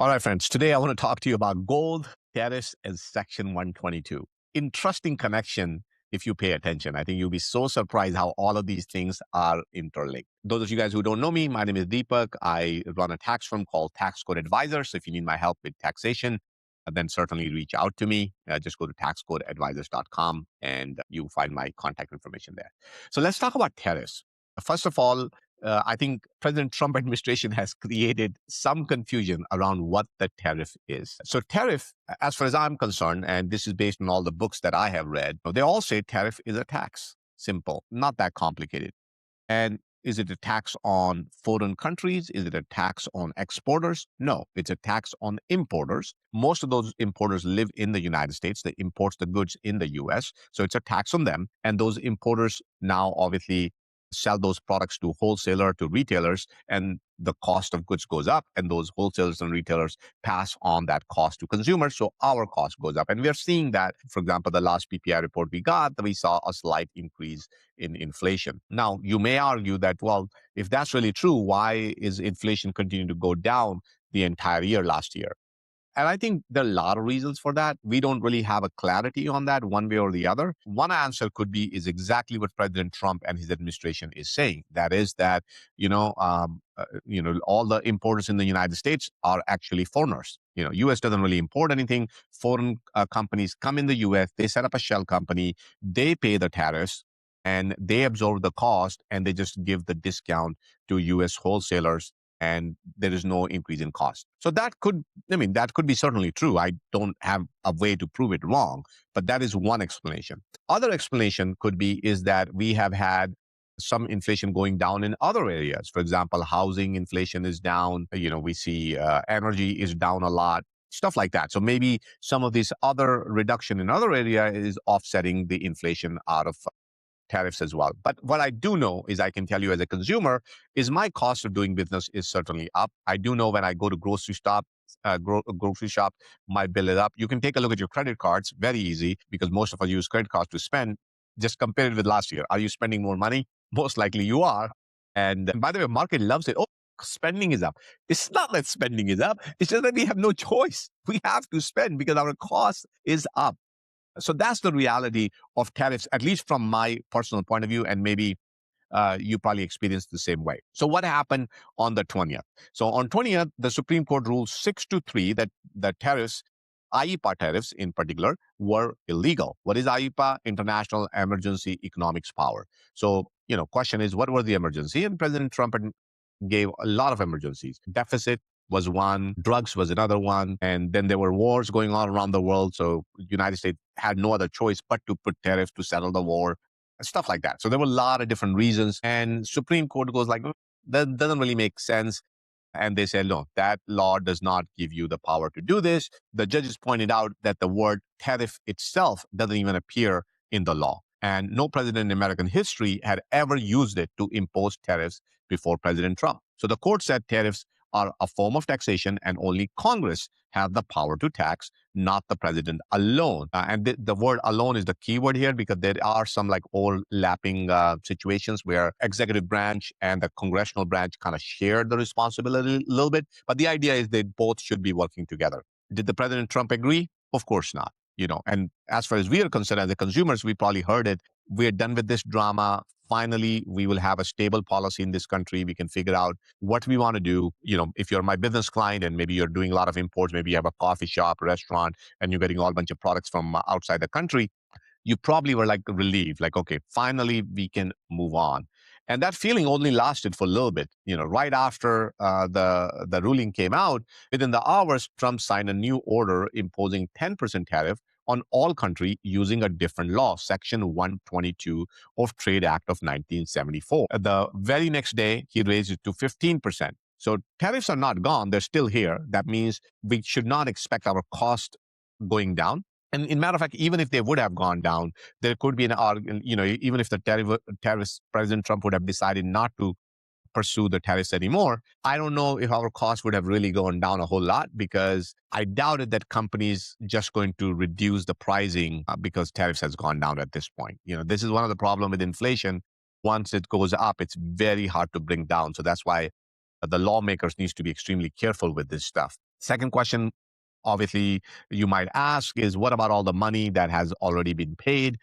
All right, friends. Today I want to talk to you about gold, tariffs, and Section 122. Interesting connection if you pay attention. I think you'll be so surprised how all of these things are interlinked. Those of you guys who don't know me, my name is Deepak. I run a tax firm called Tax Code Advisor. So if you need my help with taxation, then certainly reach out to me. Just go to taxcodeadvisors.com and you'll find my contact information there. So let's talk about tariffs. First of all, I think President Trump administration has created some confusion around what the tariff is. So tariff, as far as I'm concerned, and this is based on all the books that I have read, they all say tariff is a tax. Simple, not that complicated. And is it a tax on foreign countries? Is it a tax on exporters? No, it's a tax on importers. Most of those importers live in the United States. They import the goods in the US. So it's a tax on them. And those importers now obviously sell those products to wholesaler, to retailers, and the cost of goods goes up, and those wholesalers and retailers pass on that cost to consumers. So our cost goes up. And we're seeing that, for example, the last PPI report we got, we saw a slight increase in inflation. Now, you may argue that, well, if that's really true, why is inflation continuing to go down the entire year last year? And I think there are a lot of reasons for that. We don't really have a clarity on that one way or the other. One answer could be is exactly what President Trump and his administration is saying. That is that, all the importers in the United States are actually foreigners. U.S. doesn't really import anything. Foreign companies come in the U.S., they set up a shell company, they pay the tariffs, and they absorb the cost, and they just give the discount to U.S. wholesalers, and there is no increase in cost. So that could be certainly true. I don't have a way to prove it wrong, but that is one explanation. Other explanation could be is that we have had some inflation going down in other areas. For example, housing inflation is down. We see energy is down a lot, stuff like that. So maybe some of this other reduction in other area is offsetting the inflation out of tariffs as well. But what I do know is I can tell you as a consumer is my cost of doing business is certainly up. I do know when I go to grocery shop, my bill is up. You can take a look at your credit cards, very easy, because most of us use credit cards to spend. Just compare it with last year. Are you spending more money? Most likely you are. And by the way, market loves it. Oh, spending is up. It's not that spending is up. It's just that we have no choice. We have to spend because our cost is up. So that's the reality of tariffs, at least from my personal point of view, and maybe you probably experienced the same way. So what happened on the 20th? So on 20th, the Supreme Court ruled 6-3 that the tariffs, IEEPA tariffs in particular, were illegal. What is IEEPA? International Emergency Economics Power. So, question is, what was the emergency? And President Trump gave a lot of emergencies. Deficit was one, drugs was another one, and then there were wars going on around the world. So the United States had no other choice but to put tariffs to settle the war, stuff like that. So there were a lot of different reasons, and Supreme Court goes like, that doesn't really make sense. And they said, no, that law does not give you the power to do this. The judges pointed out that the word tariff itself doesn't even appear in the law. And no president in American history had ever used it to impose tariffs before President Trump. So the court said tariffs are a form of taxation and only Congress have the power to tax, not the president alone. And the word alone is the key word here, because there are some like overlapping situations where executive branch and the congressional branch kind of share the responsibility a little bit. But the idea is they both should be working together. Did the President Trump agree? Of course not. And as far as we are concerned, as the consumers, we probably heard it. We're done with this drama. Finally, we will have a stable policy in this country. We can figure out what we want to do. If you're my business client and maybe you're doing a lot of imports, maybe you have a coffee shop, restaurant, and you're getting a whole bunch of products from outside the country, you probably were like relieved, like, okay, finally we can move on. And that feeling only lasted for a little bit. Right after the ruling came out, within the hours, Trump signed a new order imposing 10% tariff on all country using a different law, Section 122 of Trade Act of 1974. The very next day, he raised it to 15%. So tariffs are not gone. They're still here. That means we should not expect our cost going down. And in matter of fact, even if they would have gone down, there could be an argument, even if the tariffs, President Trump would have decided not to pursue the tariffs anymore, I don't know if our costs would have really gone down a whole lot, because I doubted that companies just going to reduce the pricing because tariffs has gone down at this point. This is one of the problem with inflation. Once it goes up, it's very hard to bring down. So that's why the lawmakers needs to be extremely careful with this stuff. Second question, obviously, you might ask is what about all the money that has already been paid?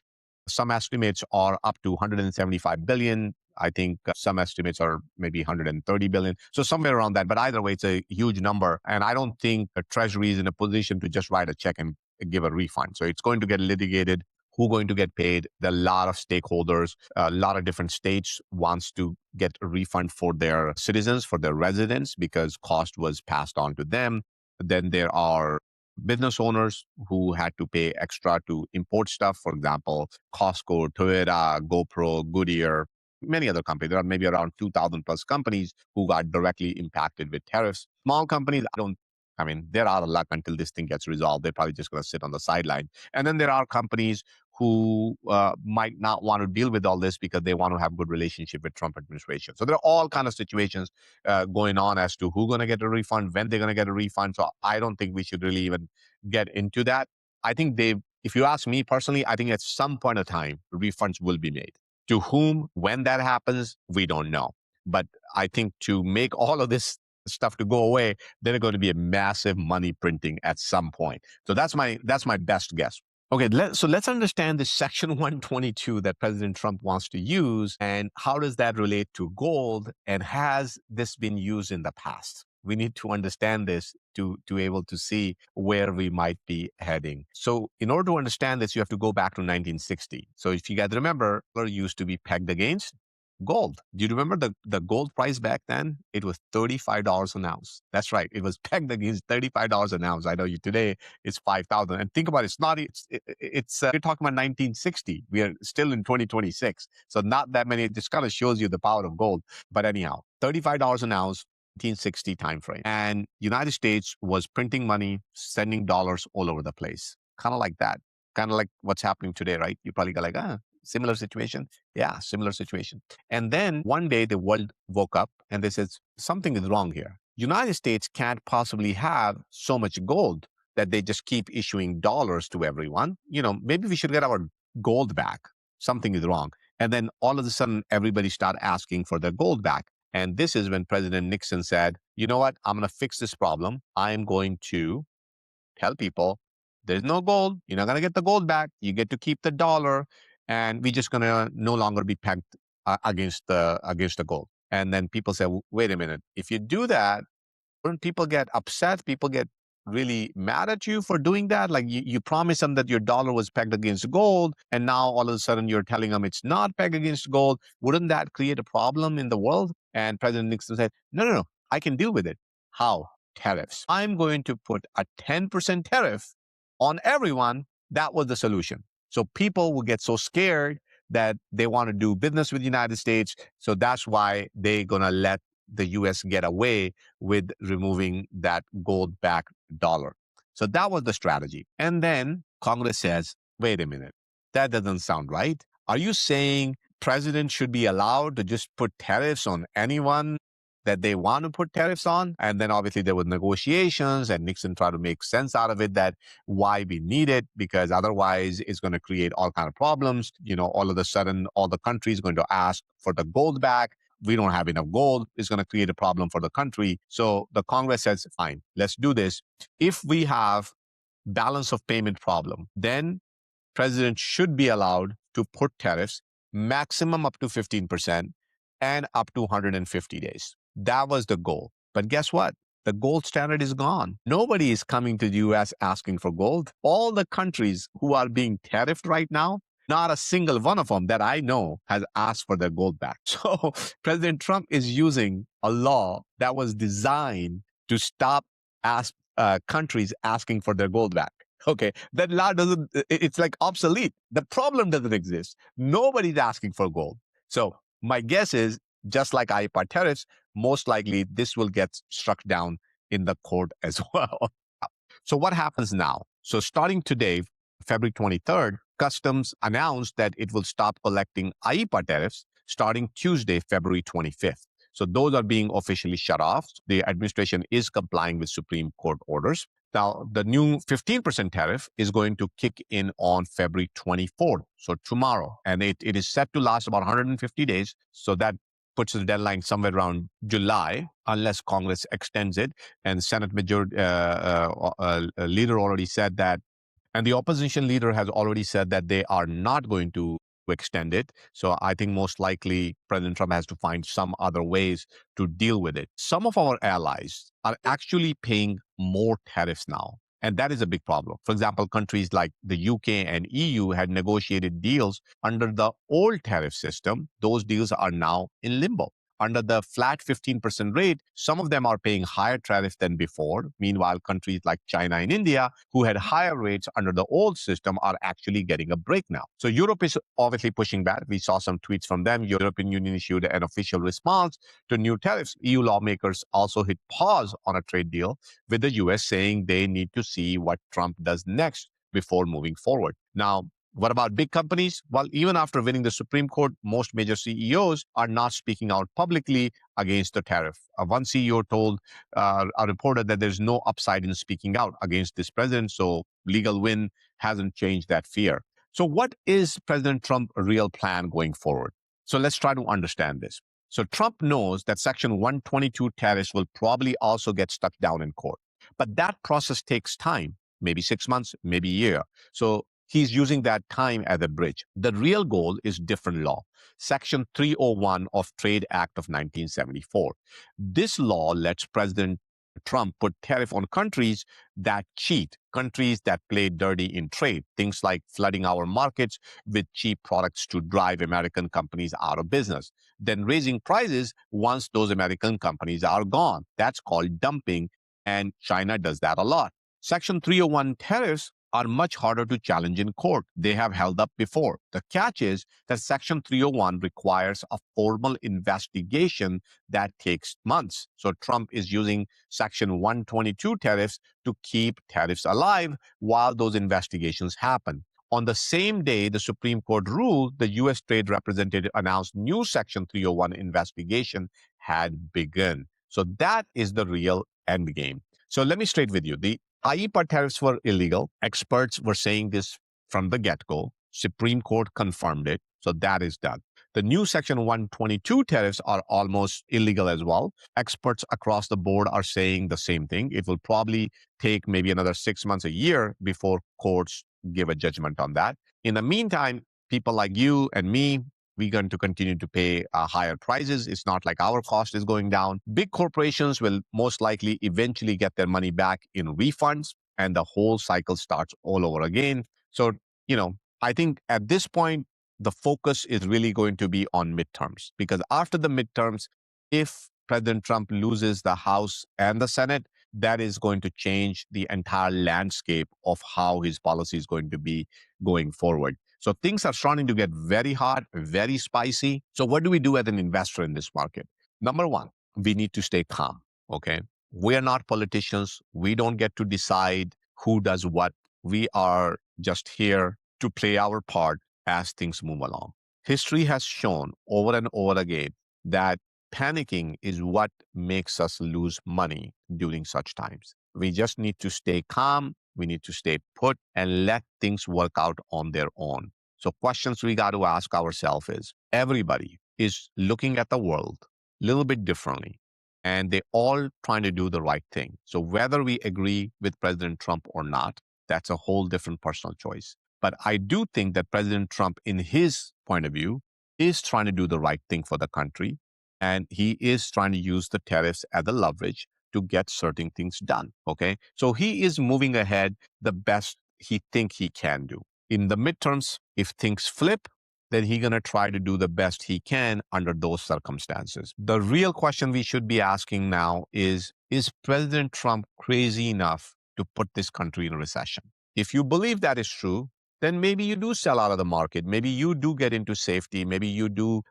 Some estimates are up to 175 billion. I think some estimates are maybe 130 billion. So somewhere around that. But either way, it's a huge number. And I don't think the Treasury is in a position to just write a check and give a refund. So it's going to get litigated. Who's going to get paid? There are a lot of stakeholders, a lot of different states wants to get a refund for their citizens, for their residents, because cost was passed on to them. Then there are business owners who had to pay extra to import stuff. For example, Costco, Toyota, GoPro, Goodyear, many other companies. There are maybe around 2,000 plus companies who got directly impacted with tariffs. Small companies, I mean, they're out of luck until this thing gets resolved. They're probably just going to sit on the sideline. And then there are companies who might not want to deal with all this because they want to have good relationship with Trump administration. So there are all kind of situations going on as to who's going to get a refund, when they're going to get a refund. So I don't think we should really even get into that. I think if you ask me personally, I think at some point of time, refunds will be made. To whom, when that happens, we don't know. But I think to make all of this stuff to go away, there's going to be a massive money printing at some point. So that's my best guess. Okay, so let's understand the Section 122 that President Trump wants to use, and how does that relate to gold, and has this been used in the past? We need to understand this to able to see where we might be heading. So in order to understand this, you have to go back to 1960. So if you guys remember, dollar used to be pegged against gold. Do you remember the gold price back then? It was $35 an ounce. That's right. It was pegged against $35 an ounce. I know you today it's 5,000. And think about it. It's not, we're talking about 1960. We are still in 2026. So not that many. It just kind of shows you the power of gold. But anyhow, $35 an ounce, 1960 timeframe. And United States was printing money, sending dollars all over the place. Kind of like that. Kind of like what's happening today, right? You probably go like, similar situation. Yeah, similar situation. And then one day the world woke up and they said, something is wrong here. United States can't possibly have so much gold that they just keep issuing dollars to everyone. Maybe we should get our gold back. Something is wrong. And then all of a sudden, everybody started asking for their gold back. And this is when President Nixon said, you know what? I'm going to fix this problem. I am going to tell people there's no gold. You're not going to get the gold back. You get to keep the dollar. And we're just going to no longer be pegged against the gold. And then people say, wait a minute. If you do that, wouldn't people get upset? People get really mad at you for doing that? Like you promised them that your dollar was pegged against gold, and now all of a sudden you're telling them it's not pegged against gold. Wouldn't that create a problem in the world? And President Nixon said, no, I can deal with it. How? Tariffs. I'm going to put a 10% tariff on everyone. That was the solution. So people will get so scared that they want to do business with the United States. So that's why they're going to let the US get away with removing that gold-backed dollar. So that was the strategy. And then Congress says, wait a minute, that doesn't sound right. Are you saying president should be allowed to just put tariffs on anyone that they want to put tariffs on? And then obviously there were negotiations, and Nixon tried to make sense out of it that why we need it, because otherwise it's going to create all kind of problems. All of a sudden, all the countries going to ask for the gold back. We don't have enough gold. It's going to create a problem for the country. So the Congress says, fine, let's do this. If we have balance of payment problem, then president should be allowed to put tariffs maximum up to 15% and up to 150 days. That was the goal. But guess what? The gold standard is gone. Nobody is coming to the US asking for gold. All the countries who are being tariffed right now, not a single one of them that I know has asked for their gold back. So President Trump is using a law that was designed to stop countries asking for their gold back. Okay, that law it's like obsolete. The problem doesn't exist. Nobody's asking for gold. So my guess is, just like IEEPA tariffs, most likely this will get struck down in the court as well. So what happens now? So starting today, February 23rd, Customs announced that it will stop collecting IEEPA tariffs starting Tuesday, February 25th. So those are being officially shut off. The administration is complying with Supreme Court orders. Now, the new 15% tariff is going to kick in on February 24th, so tomorrow. And it is set to last about 150 days. So that puts the deadline somewhere around July, unless Congress extends it. And Senate majority leader already said that, and the opposition leader has already said that they are not going to extend it. So I think most likely President Trump has to find some other ways to deal with it. Some of our allies are actually paying more tariffs now. And that is a big problem. For example, countries like the UK and EU had negotiated deals under the old tariff system. Those deals are now in limbo. Under the flat 15% rate, some of them are paying higher tariff than before. Meanwhile, countries like China and India, who had higher rates under the old system, are actually getting a break now. So Europe is obviously pushing back. We saw some tweets from them. European Union issued an official response to new tariffs. EU lawmakers also hit pause on a trade deal with the US, saying they need to see what Trump does next before moving forward. Now, what about big companies? Well, even after winning the Supreme Court, most major CEOs are not speaking out publicly against the tariff. One CEO told a reporter that there's no upside in speaking out against this president, so legal win hasn't changed that fear. So what is President Trump's real plan going forward? So let's try to understand this. So Trump knows that Section 122 tariffs will probably also get stuck down in court. But that process takes time, maybe 6 months, maybe a year. So he's using that time as a bridge. The real goal is different law. Section 301 of Trade Act of 1974. This law lets President Trump put tariff on countries that cheat, countries that play dirty in trade, things like flooding our markets with cheap products to drive American companies out of business, then raising prices once those American companies are gone. That's called dumping, and China does that a lot. Section 301 tariffs are much harder to challenge in court. They have held up before. The catch is that Section 301 requires a formal investigation that takes months. So Trump is using Section 122 tariffs to keep tariffs alive while those investigations happen. On the same day the Supreme Court ruled, the U.S. Trade Representative announced new Section 301 investigation had begun. So that is the real end game. So let me straight with you. The IEEPA tariffs were illegal. Experts were saying this from the get-go. Supreme Court confirmed it. So that is done. The new Section 122 tariffs are almost illegal as well. Experts across the board are saying the same thing. It will probably take maybe another 6 months, a year before courts give a judgment on that. In the meantime, people like you and me, we're going to continue to pay higher prices. It's not like our cost is going down. Big corporations will most likely eventually get their money back in refunds, and the whole cycle starts all over again. So, I think at this point, the focus is really going to be on midterms, because after the midterms, if President Trump loses the House and the Senate, that is going to change the entire landscape of how his policy is going to be going forward. So things are starting to get very hot, very spicy. So what do we do as an investor in this market? Number one, we need to stay calm, okay? We're not politicians. We don't get to decide who does what. We are just here to play our part as things move along. History has shown over and over again that panicking is what makes us lose money during such times. We just need to stay calm. We need to stay put and let things work out on their own. So questions we got to ask ourselves is, everybody is looking at the world a little bit differently, and they all trying to do the right thing. So whether we agree with President Trump or not, that's a whole different personal choice. But I do think that President Trump, in his point of view, is trying to do the right thing for the country. And he is trying to use the tariffs as a leverage to get certain things done. Okay. So he is moving ahead the best he think he can do. In the midterms, if things flip, then he's going to try to do the best he can under those circumstances. The real question we should be asking now is President Trump crazy enough to put this country in a recession? If you believe that is true, then maybe you do sell out of the market. Maybe you do get into safety. Maybe you do,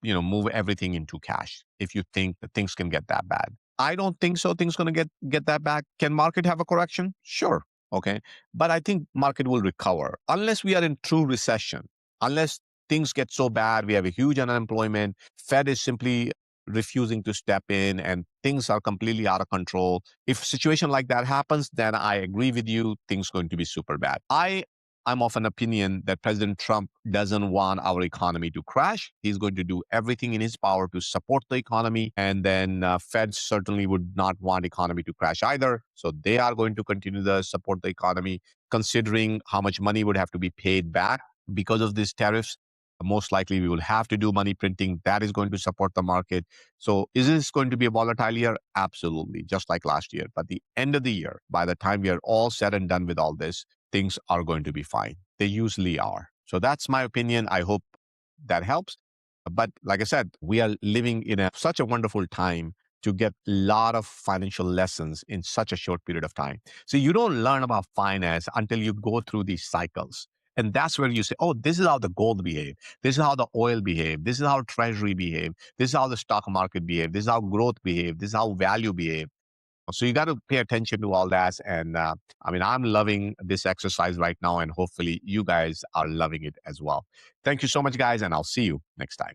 move everything into cash if you think that things can get that bad. I don't think so. Things going to get that bad. Can market have a correction? Sure. Okay. But I think market will recover unless we are in true recession, unless things get so bad, we have a huge unemployment, Fed is simply refusing to step in and things are completely out of control. If a situation like that happens, then I agree with you, things going to be super bad. I I'm of an opinion that President Trump doesn't want our economy to crash. He's going to do everything in his power to support the economy. And then Fed certainly would not want economy to crash either. So they are going to continue to support the economy, considering how much money would have to be paid back because of these tariffs. Most likely we will have to do money printing. That is going to support the market. So is this going to be a volatile year? Absolutely, just like last year. But the end of the year, by the time we are all said and done with all this, things are going to be fine. They usually are. So that's my opinion. I hope that helps. But like I said, we are living in such a wonderful time to get a lot of financial lessons in such a short period of time. So you don't learn about finance until you go through these cycles. And that's where you say, oh, this is how the gold behave. This is how the oil behave. This is how treasury behave. This is how the stock market behave. This is how growth behave. This is how value behave. So you got to pay attention to all that. And I mean, I'm loving this exercise right now, and hopefully you guys are loving it as well. Thank you so much, guys, and I'll see you next time.